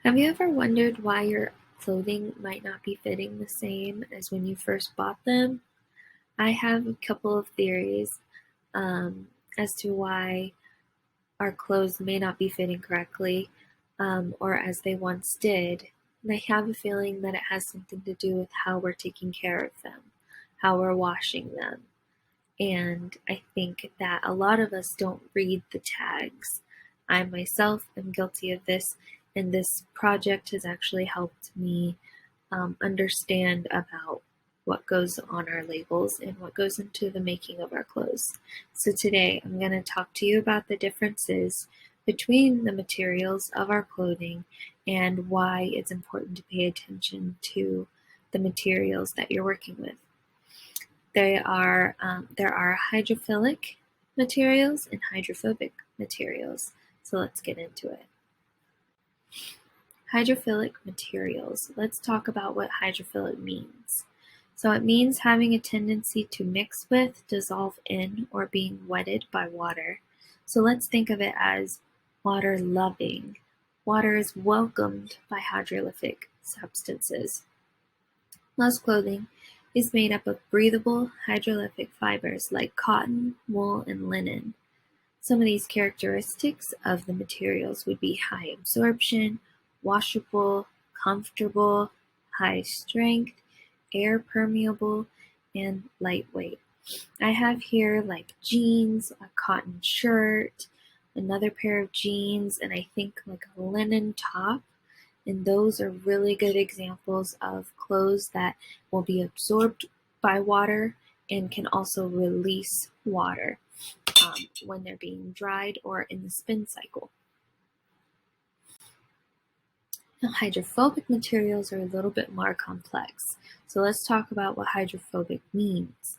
Have you ever wondered why your clothing might not be fitting the same as when you first bought them? I have a couple of theories as to why our clothes may not be fitting correctly or as they once did. And I have a feeling that it has something to do with how we're taking care of them, how we're washing them. And I think that a lot of us don't read the tags. I myself am guilty of this, and this project has actually helped me understand about what goes on our labels and what goes into the making of our clothes. So today I'm going to talk to you about the differences between the materials of our clothing and why it's important to pay attention to the materials that you're working with. There are hydrophilic materials and hydrophobic materials. So let's get into it. Hydrophilic materials. Let's talk about what hydrophilic means. So it means having a tendency to mix with, dissolve in, or being wetted by water. So let's think of it as water loving. Water is welcomed by hydrophilic substances. Most clothing is made up of breathable hydrophilic fibers like cotton, wool, and linen. Some of these characteristics of the materials would be high absorption, washable, comfortable, high strength, air permeable, and lightweight. I have here like jeans, a cotton shirt, another pair of jeans, and I think like a linen top. And those are really good examples of clothes that will be absorbed by water and can also release water when they're being dried or in the spin cycle. Now, hydrophobic materials are a little bit more complex. So let's talk about what hydrophobic means.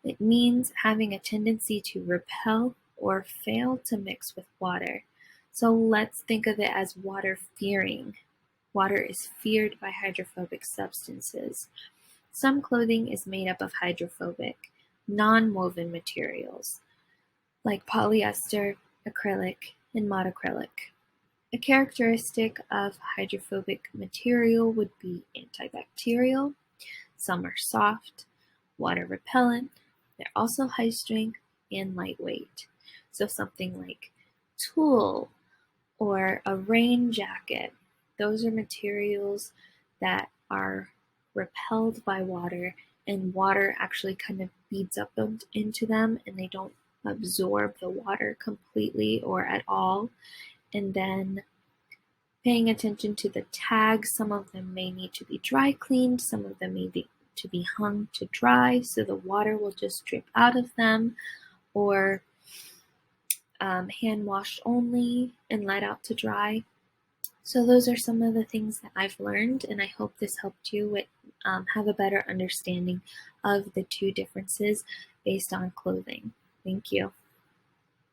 It means having a tendency to repel or fail to mix with water. So let's think of it as water fearing. Water is feared by hydrophobic substances. Some clothing is made up of hydrophobic, non-woven materials, like polyester, acrylic, and monocrylic. A characteristic of hydrophobic material would be antibacterial. Some are soft, water repellent. They're also high strength and lightweight. So something like tulle or a rain jacket. Those are materials that are repelled by water, and water actually kind of beads up into them, and they don't absorb the water completely or at all. And then paying attention to the tags, some of them may need to be dry cleaned, some of them may need to be hung to dry, so the water will just drip out of them, or hand washed only and let out to dry. So those are some of the things that I've learned, and I hope this helped you have a better understanding of the two differences based on clothing. Thank you.